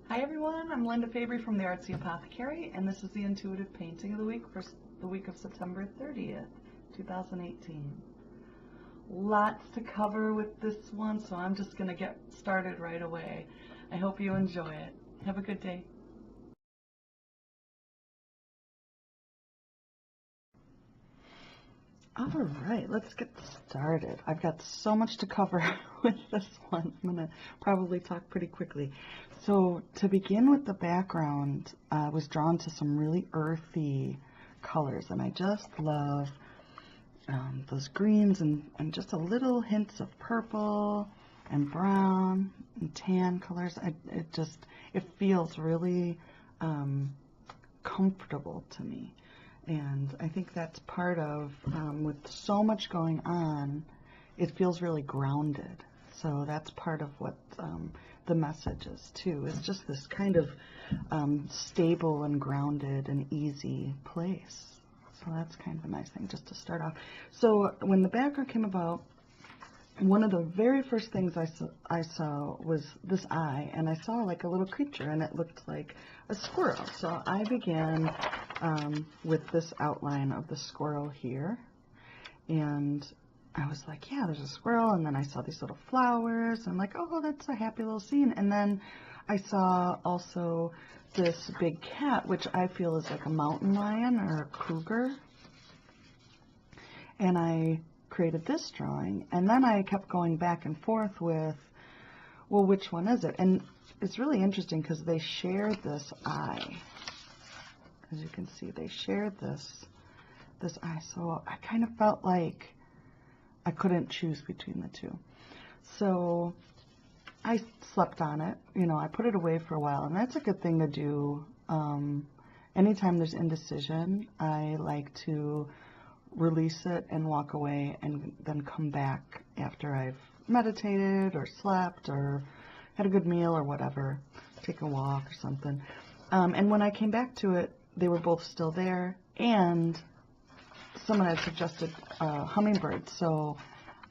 Hi everyone, I'm Linda Fabry from the Artsy Apothecary, and this is the Intuitive Painting of the Week for the week of September 30th, 2018. Lots to cover with this one, so I'm just going to get started right away. I hope you enjoy it. Have a good day. All right, let's get started. I've got so much to cover with this one. I'm going to probably talk pretty quickly. So to begin with the background, I was drawn to some really earthy colors, and I just love those greens and just a little hints of purple and brown and tan colors. It feels really comfortable to me. And I think that's part of, with so much going on, it feels really grounded. So that's part of what the message is too. It's just this kind of stable and grounded and easy place. So that's kind of a nice thing just to start off. So when the background came about, one of the very first things I saw was this eye, and I saw like a little creature, and it looked like a squirrel. So I began with this outline of the squirrel here, and I was like, yeah, there's a squirrel, and then I saw these little flowers, and I'm like, oh, that's a happy little scene. And then I saw also this big cat, which I feel is like a mountain lion or a cougar, and I created this drawing, and then I kept going back and forth with, well, which one is it? And it's really interesting because they shared this eye. As you can see, they shared this eye. So I kind of felt like I couldn't choose between the two. So I slept on it. You know, I put it away for a while, and that's a good thing to do. Anytime there's indecision, I like to release it and walk away and then come back after I've meditated or slept or had a good meal or whatever, take a walk or something. And when I came back to it, they were both still there, and someone had suggested hummingbird. So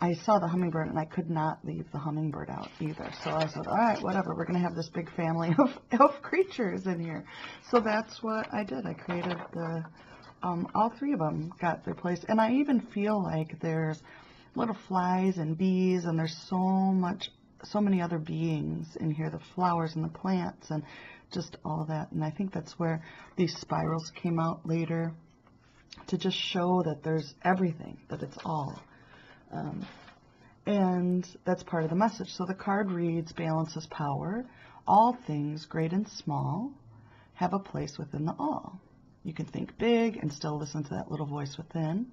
I saw the hummingbird, and I could not leave the hummingbird out either. So I said, all right, whatever, we're going to have this big family of creatures in here. So that's what I did. I created all three of them got their place. And I even feel like there's little flies and bees, and there's so many other beings in here, the flowers and the plants and just all that. And I think that's where these spirals came out later, to just show that there's everything, that it's all. And that's part of the message. So the card reads, balance is power. All things, great and small, have a place within the all. You can think big and still listen to that little voice within.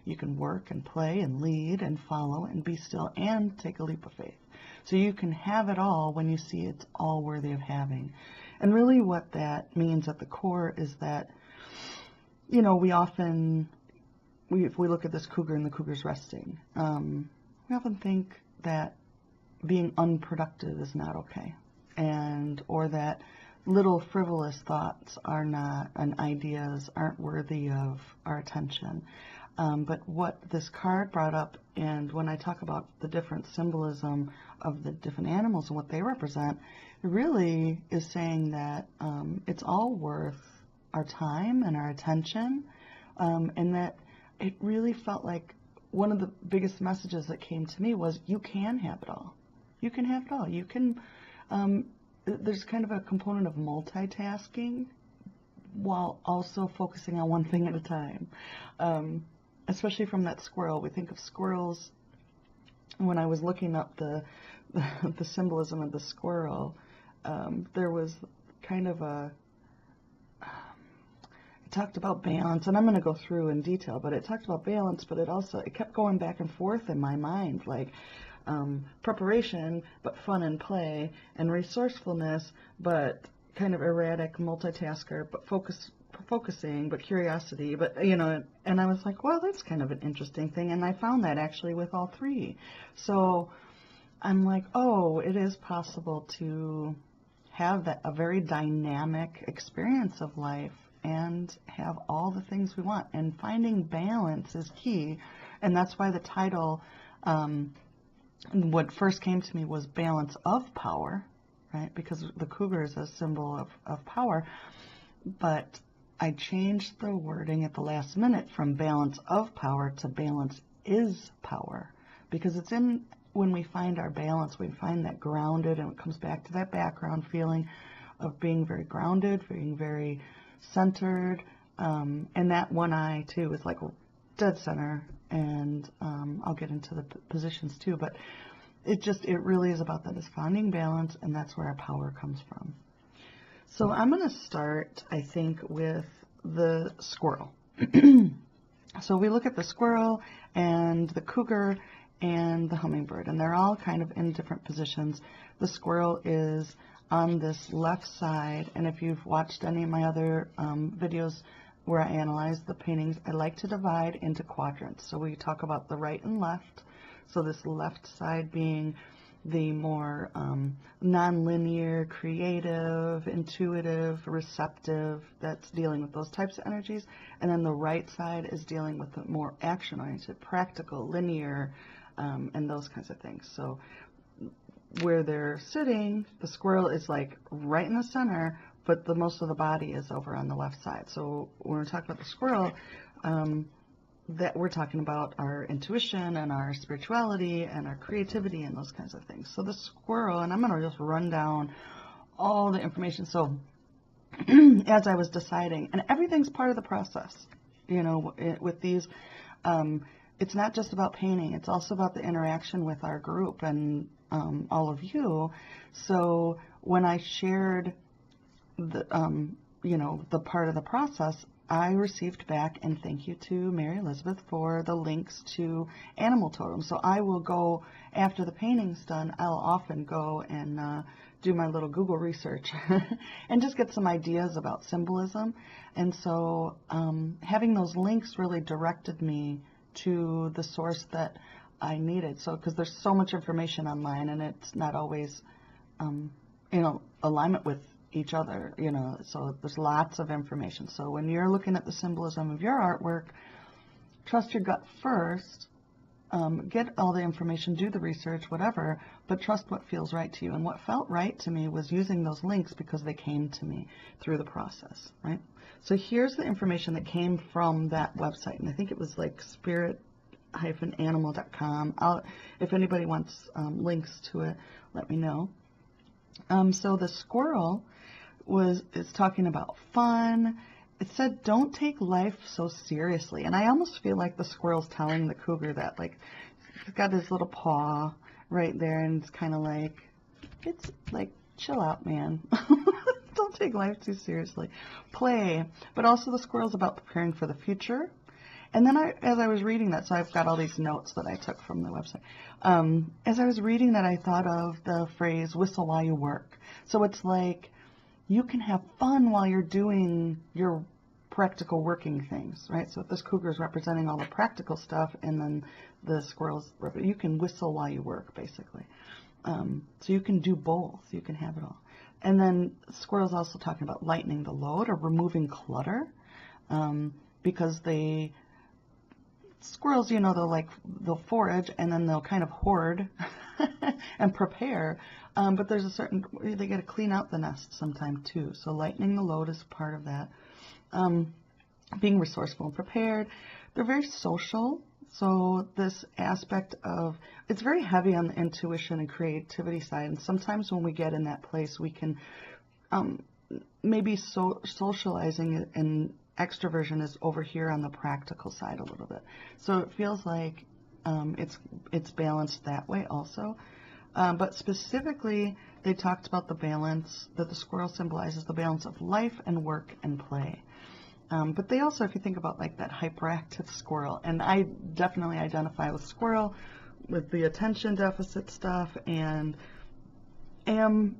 You can work and play and lead and follow and be still and take a leap of faith. So you can have it all when you see it's all worthy of having. And really what that means at the core is that, you know, we often, if we look at this cougar and the cougar's resting, we often think that being unproductive is not okay, or that little frivolous thoughts are not, and ideas aren't worthy of our attention. But what this card brought up, and when I talk about the different symbolism of the different animals and what they represent, it really is saying that it's all worth our time and our attention, and that it really felt like one of the biggest messages that came to me was, you can have it all. You can have it all. You can, there's kind of a component of multitasking while also focusing on one thing at a time. Especially from that squirrel. We think of squirrels. When I was looking up the symbolism of the squirrel, there was kind of it talked about balance, and I'm going to go through in detail, but it talked about balance, but it kept going back and forth in my mind, like preparation, but fun and play, and resourcefulness, but kind of erratic multitasker, but focusing, but curiosity, but, you know, and I was like, well, that's kind of an interesting thing, and I found that actually with all three. So I'm like, oh, it is possible to have a very dynamic experience of life and have all the things we want, and finding balance is key. And that's why the title, what first came to me was Balance of Power, right? Because the cougar is a symbol of power. But I changed the wording at the last minute from balance of power to balance is power. Because it's in when we find our balance, we find that grounded, and it comes back to that background feeling of being very grounded, being very centered. And that one eye, too, is like dead center. And I'll get into the positions, too. But it really is about that, is finding balance, and that's where our power comes from. So I'm going to start, I think, with the squirrel. So we look at the squirrel and the cougar and the hummingbird, and they're all kind of in different positions. The squirrel is on this left side, and if you've watched any of my other videos where I analyze the paintings, I like to divide into quadrants. So we talk about the right and left. So this left side being the more non-linear, creative, intuitive, receptive, that's dealing with those types of energies. And then the right side is dealing with the more action-oriented, practical, linear, and those kinds of things. So where they're sitting, the squirrel is like right in the center, but most of the body is over on the left side. So when we're talking about the squirrel, that we're talking about our intuition and our spirituality and our creativity and those kinds of things. So the squirrel, and I'm going to just run down all the information. So as I was deciding, and everything's part of the process, you know, with these, it's not just about painting, it's also about the interaction with our group and all of you. So when I shared the, you know, the part of the process, I received back, and thank you to Mary Elizabeth for the links to animal totems. So I will go, after the painting's done, I'll often go and do my little Google research and just get some ideas about symbolism. And so having those links really directed me to the source that I needed. So, because there's so much information online, and it's not always, you know, alignment with each other, you know, so there's lots of information. So when you're looking at the symbolism of your artwork, trust your gut first, get all the information, do the research, whatever, but trust what feels right to you. And what felt right to me was using those links because they came to me through the process, right? So here's the information that came from that website, and I think it was like spirit-animal.com. If anybody wants links to it, let me know. So the squirrel is talking about fun. It said, don't take life so seriously. And I almost feel like the squirrel's telling the cougar that, like, he's got his little paw right there, and it's kind of like, it's like, chill out, man. Don't take life too seriously. Play. But also the squirrel's about preparing for the future. And then as I was reading that, so I've got all these notes that I took from the website. As I was reading that, I thought of the phrase, whistle while you work. So it's like, you can have fun while you're doing your practical working things, right? So if this cougar is representing all the practical stuff, and then the squirrel's, you can whistle while you work, basically. So you can do both. You can have it all. And then squirrel's also talking about lightening the load or removing clutter, because squirrels, you know, they'll forage, and then they'll kind of hoard and prepare. But there's a certain, they got to clean out the nest sometime too. So lightening the load is part of that. Being resourceful and prepared. They're very social. So this aspect of, it's very heavy on the intuition and creativity side. And sometimes when we get in that place, we can maybe socializing and extroversion is over here on the practical side a little bit. So it feels like it's balanced that way also. But specifically, they talked about the balance, that the squirrel symbolizes the balance of life and work and play. But they also, if you think about like that hyperactive squirrel, and I definitely identify with squirrel, with the attention deficit stuff, and am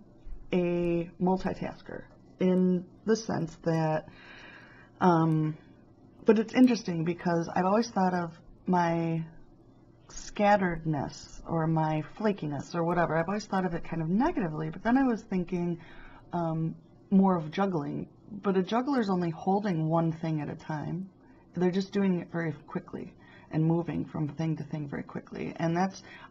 a multitasker in the sense that, but it's interesting because I've always thought of my scatteredness or my flakiness or whatever. I've always thought of it kind of negatively, but then I was thinking more of juggling. But a juggler's only holding one thing at a time. They're just doing it very quickly. and moving from thing to thing very quickly. And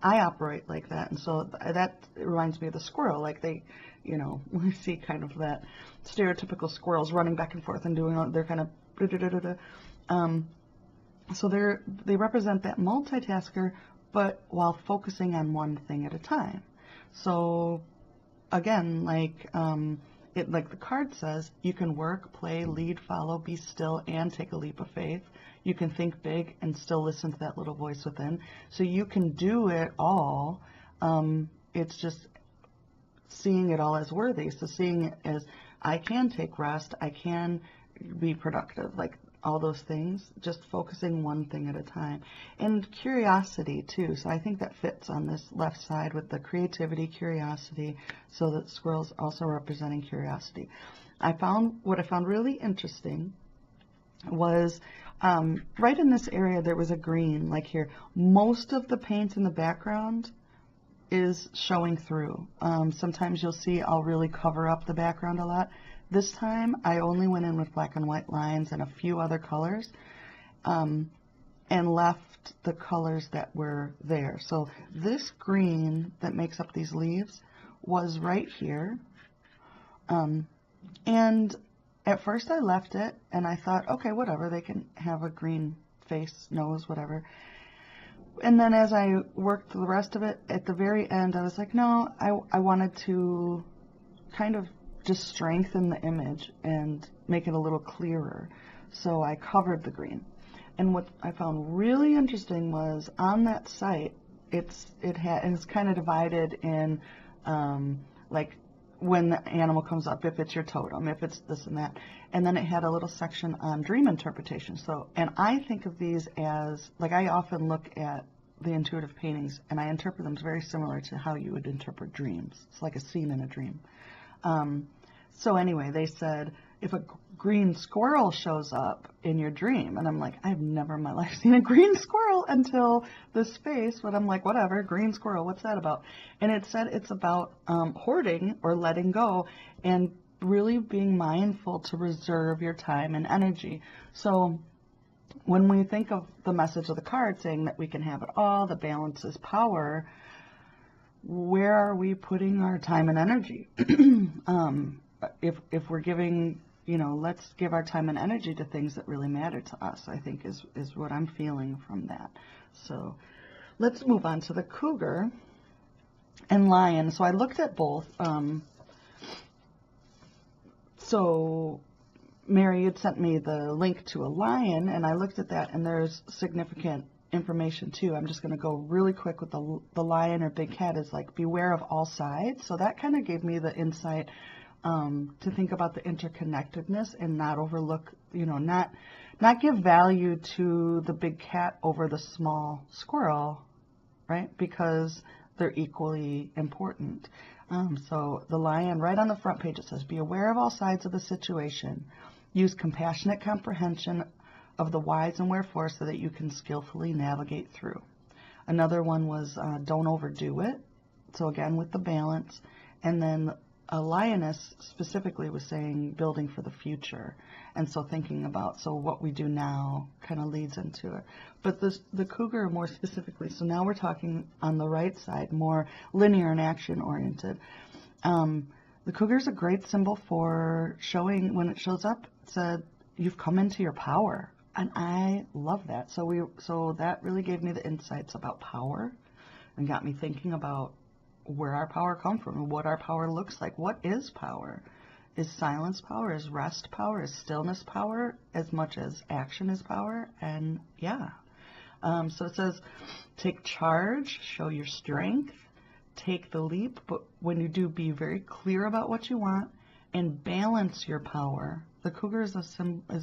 I operate like that. And so that reminds me of the squirrel. Like we see kind of that stereotypical squirrels running back and forth and doing all, they're kind of, so they represent that multitasker, but while focusing on one thing at a time. So again, like the card says, you can work, play, lead, follow, be still, and take a leap of faith. You can think big and still listen to that little voice within. So you can do it all. It's just seeing it all as worthy. So seeing it as, I can take rest, I can be productive, like all those things, just focusing one thing at a time. And curiosity too. So I think that fits on this left side with the creativity, curiosity, so that squirrel's also representing curiosity. What I found really interesting was right in this area there was a green, like here. Most of the paint in the background is showing through. Sometimes you'll see I'll really cover up the background a lot. This time I only went in with black and white lines and a few other colors, and left the colors that were there. So this green that makes up these leaves was right here, and at first I left it and I thought, okay, whatever, they can have a green face, nose, whatever. And then as I worked the rest of it, at the very end I was like, no, I wanted to kind of just strengthen the image and make it a little clearer. So I covered the green. And what I found really interesting was on that site, it's kind of divided in like when the animal comes up, if it's your totem, if it's this and that. And then it had a little section on dream interpretation. So, and I think of these as, like, I often look at the intuitive paintings and I interpret them very similar to how you would interpret dreams. It's like a scene in a dream. So anyway, they said, if a green squirrel shows up in your dream, and I'm like, I've never in my life seen a green squirrel until this face, but I'm like, whatever, green squirrel, what's that about? And it said it's about hoarding or letting go and really being mindful to reserve your time and energy. So when we think of the message of the card saying that we can have it all, the balance is power, where are we putting our time and energy? If we're giving, let's give our time and energy to things that really matter to us, I think is what I'm feeling from that. So let's move on to the cougar and lion. So I looked at both. So Mary had sent me the link to a lion, and I looked at that, and there's significant information too. I'm just going to go really quick with the lion or big cat is like, beware of all sides. So that kind of gave me the insight to think about the interconnectedness and not overlook, not give value to the big cat over the small squirrel, right? Because they're equally important. So the lion, right on the front page, it says, be aware of all sides of the situation. Use compassionate comprehension of the whys and wherefore so that you can skillfully navigate through. Another one was don't overdo it. So again, with the balance. And then a lioness specifically was saying building for the future. And so thinking about, so what we do now kind of leads into it. But the cougar more specifically, so now we're talking on the right side, more linear and action oriented. The cougar is a great symbol for showing, when it shows up, it said, you've come into your power. And I love that. So that really gave me the insights about power and got me thinking about where our power comes from and what our power looks like. What is power? Is silence power? Is rest power? Is stillness power? As much as action is power? And yeah. So it says, take charge, show your strength, take the leap, but when you do, be very clear about what you want and balance your power. The cougar is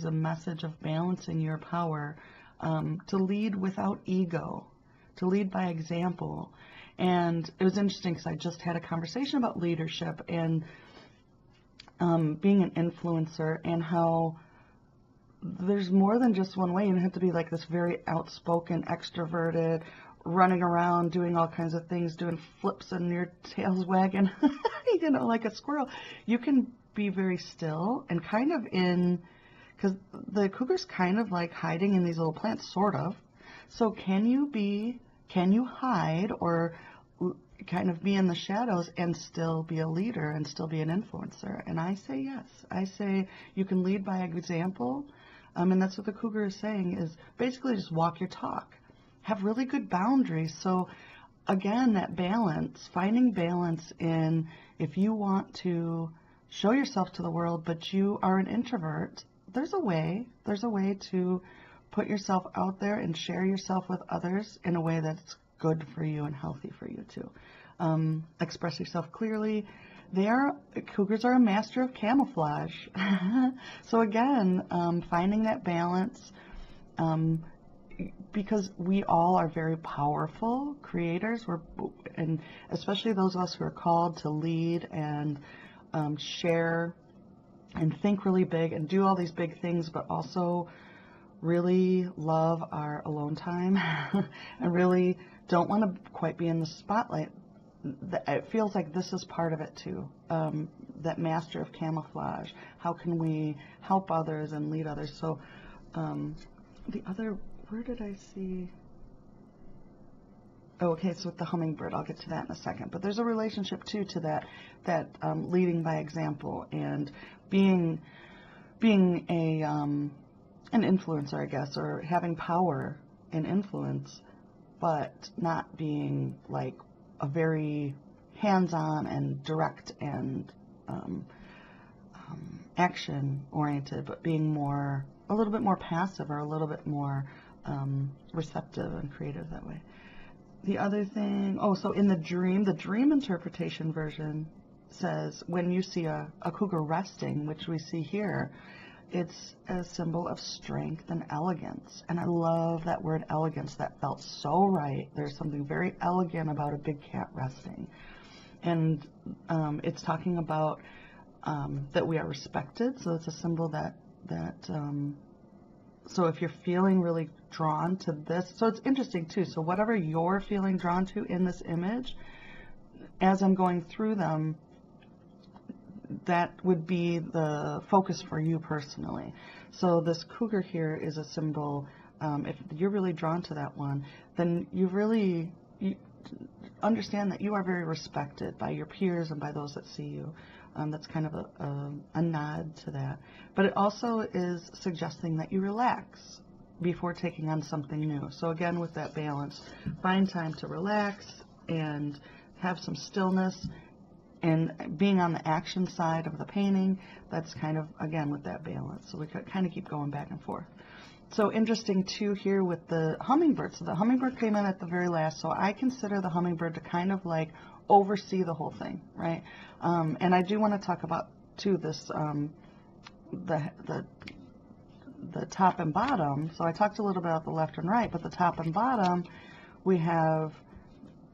a message of balancing your power, to lead without ego, to lead by example. And it was interesting because I just had a conversation about leadership and being an influencer and how there's more than just one way. You don't have to be like this very outspoken, extroverted, running around, doing all kinds of things, doing flips and your tail's wagging, like a squirrel. You can be very still and kind of because the cougar's kind of like hiding in these little plants, sort of. So can you hide or kind of be in the shadows and still be a leader and still be an influencer? And I say yes. I say you can lead by example. And that's what the cougar is saying, is basically just walk your talk. Have really good boundaries. So again, that balance, finding balance in, if you want to show yourself to the world, but you are an introvert, there's a way to put yourself out there and share yourself with others in a way that's good for you and healthy for you too. Express yourself clearly. Cougars are a master of camouflage. So again, finding that balance, because we all are very powerful creators, and especially those of us who are called to lead and share and think really big and do all these big things, but also really love our alone time and really don't want to quite be in the spotlight. It feels like this is part of it too, that master of camouflage. How can we help others and lead others? So where did I see? Oh, okay, so with the hummingbird, I'll get to that in a second. But there's a relationship too to that leading by example and being an influencer, I guess, or having power and influence, but not being like a very hands-on and direct and action-oriented, but being a little bit more passive or a little bit more receptive and creative that way. The other thing, so in the dream interpretation version says when you see a cougar resting, which we see here, it's a symbol of strength and elegance. And I love that word elegance. That felt so right. There's something very elegant about a big cat resting. And it's talking about that we are respected. So it's a symbol that so if you're feeling really drawn to this, so it's interesting too. So whatever you're feeling drawn to in this image, as I'm going through them, that would be the focus for you personally. So this cougar here is a symbol. If you're really drawn to that one, then you understand that you are very respected by your peers and by those that see you. That's kind of a nod to that. But it also is suggesting that you relax before taking on something new. So again, with that balance, find time to relax and have some stillness. And being on the action side of the painting, that's kind of, again, with that balance. So we kind of keep going back and forth. So interesting, too, here with the hummingbird. So the hummingbird came in at the very last. So I consider the hummingbird to kind of like oversee the whole thing, right? And I do want to talk about, too, this, the top and bottom. So I talked a little bit about the left and right, but the top and bottom, we have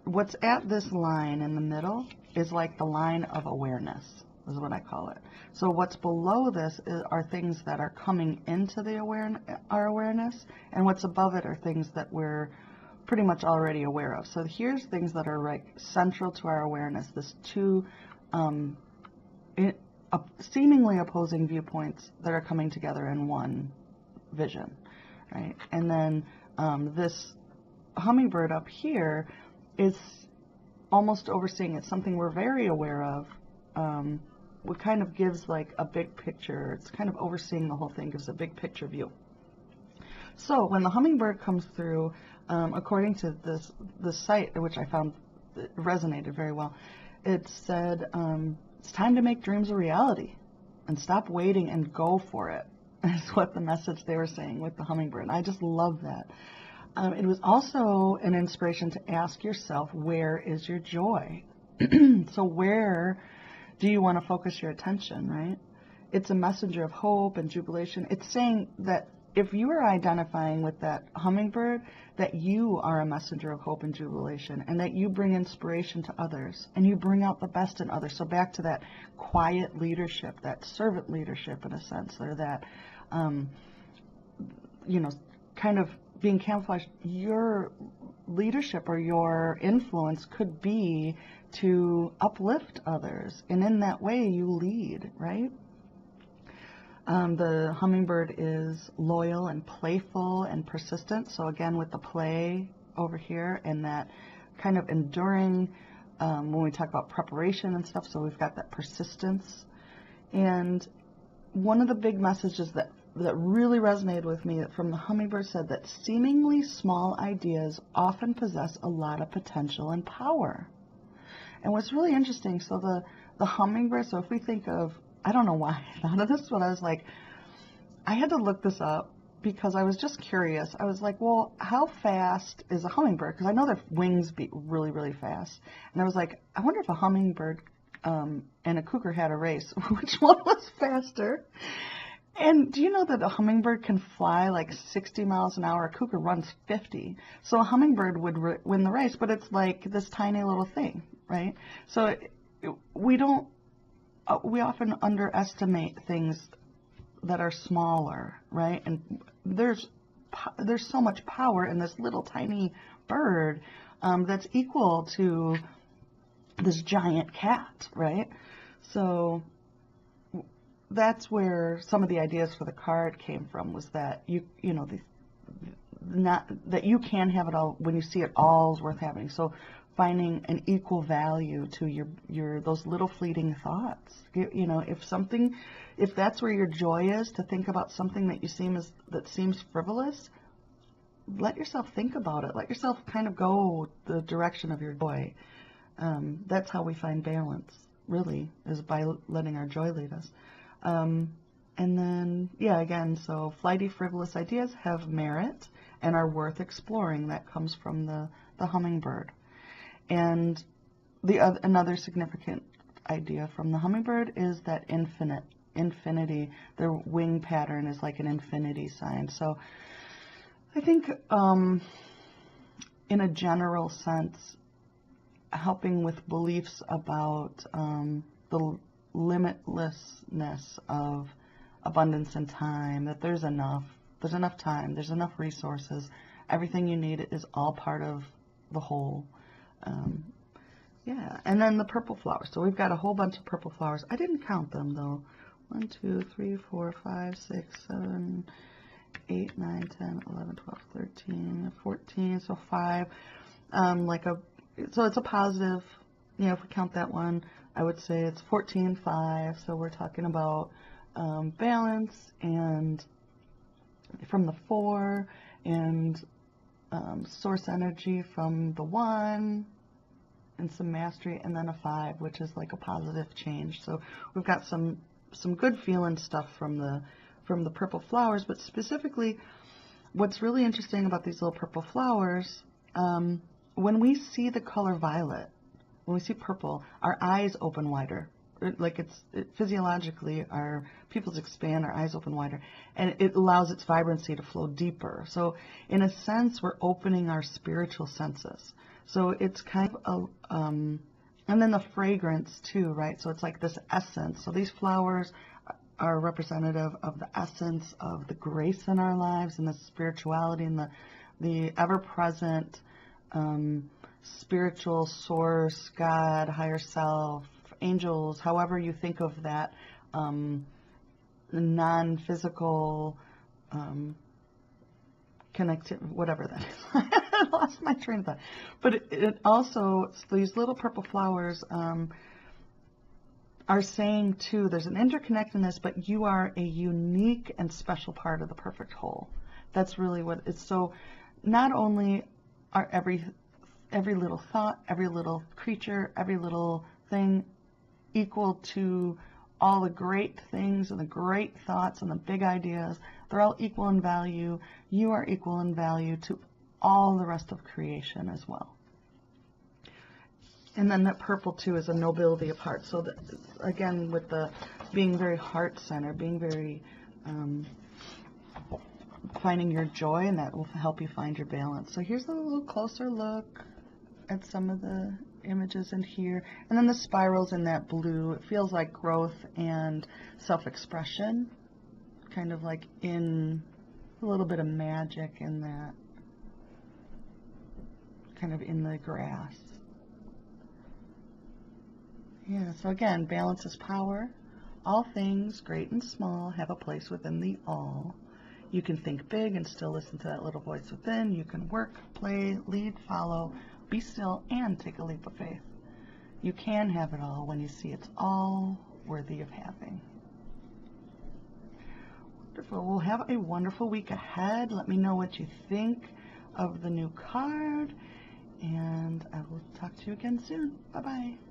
what's at this line in the middle is like the line of awareness, is what I call it. So what's below this are things that are coming into our awareness, and what's above it are things that we're pretty much already aware of. So here's things that are like central to our awareness, this two seemingly opposing viewpoints that are coming together in one vision, right? And then this hummingbird up here is almost overseeing. It's something we're very aware of. What kind of gives like a big picture. It's kind of overseeing the whole thing, gives a big picture view. So when the hummingbird comes through, according to this site, which I found resonated very well, it said, it's time to make dreams a reality and stop waiting and go for it. Is what the message they were saying with the hummingbird. And I just love that. It was also an inspiration to ask yourself, where is your joy? So where do you want to focus your attention, right? It's a messenger of hope and jubilation. It's saying that if you are identifying with that hummingbird, that you are a messenger of hope and jubilation, and that you bring inspiration to others, and you bring out the best in others. So back to that quiet leadership, that servant leadership in a sense, or that, kind of being camouflaged. Your leadership or your influence could be to uplift others, and in that way you lead, right? The hummingbird is loyal and playful and persistent. So again, with the play over here and that kind of enduring, when we talk about preparation and stuff, so we've got that persistence. And one of the big messages that really resonated with me from the hummingbird said that seemingly small ideas often possess a lot of potential and power. And what's really interesting, so the hummingbird, so if we think of, I don't know why I thought of this, but I was like, I had to look this up because I was just curious. I was like, well, how fast is a hummingbird? Because I know their wings beat really, really fast. And I was like, I wonder if a hummingbird and a cougar had a race, which one was faster? And do you know that a hummingbird can fly like 60 miles an hour? A cougar runs 50. So a hummingbird would win the race, but it's like this tiny little thing, right? So we often underestimate things that are smaller, right? And there's so much power in this little tiny bird that's equal to this giant cat, right? So that's where some of the ideas for the card came from, was that that you can have it all. When you see it, all's worth having. So finding an equal value to your those little fleeting thoughts. If that's where your joy is, to think about something that seems frivolous, let yourself think about it. Let yourself kind of go the direction of your joy. That's how we find balance, really, is by letting our joy lead us. And then, yeah, again, so flighty, frivolous ideas have merit and are worth exploring. That comes from the hummingbird. And another significant idea from the hummingbird is that infinity, their wing pattern is like an infinity sign. So I think in a general sense, helping with beliefs about the limitlessness of abundance and time, that there's enough time, there's enough resources, everything you need is all part of the whole. Yeah, and then the purple flowers. So we've got a whole bunch of purple flowers. I didn't count them though. 1, 2, 3, 4, 5, 6, 7, 8, 9, 10, 11, 12, 13, 14, so 5. So it's a positive, if we count that one, I would say it's 14, 5. So we're talking about balance, and from the 4, and source energy from the 1, and some mastery, and then a 5, which is like a positive change. So we've got some good feeling stuff from the purple flowers, but specifically what's really interesting about these little purple flowers, when we see the color violet, when we see purple, our eyes open wider. Like physiologically, our pupils expand, our eyes open wider, and it allows its vibrancy to flow deeper. So in a sense, we're opening our spiritual senses. So it's kind of and then the fragrance too, right? So it's like this essence. So these flowers are representative of the essence of the grace in our lives and the spirituality and the ever-present spiritual source, God, higher self, angels, however you think of that non-physical whatever that is. I lost my train of thought. But it also, these little purple flowers are saying too, there's an interconnectedness, but you are a unique and special part of the perfect whole. That's really what it's. So not only are every little thought, every little creature, every little thing equal to all the great things and the great thoughts and the big ideas, they're all equal in value. You are equal in value to all the rest of creation as well. And then that purple too is a nobility of heart. So that, again, with the being very heart-centered, being very finding your joy, and that will help you find your balance. So here's a little closer look at some of the images in here. And then the spirals in that blue, it feels like growth and self-expression, kind of like in a little bit of magic in that, kind of in the grass. Yeah, so again, balance is power. All things, great and small, have a place within the all. You can think big and still listen to that little voice within. You can work, play, lead, follow, be still, and take a leap of faith. You can have it all when you see it's all worthy of having. Wonderful. We'll have a wonderful week ahead. Let me know what you think of the new card, and I will talk to you again soon. Bye-bye.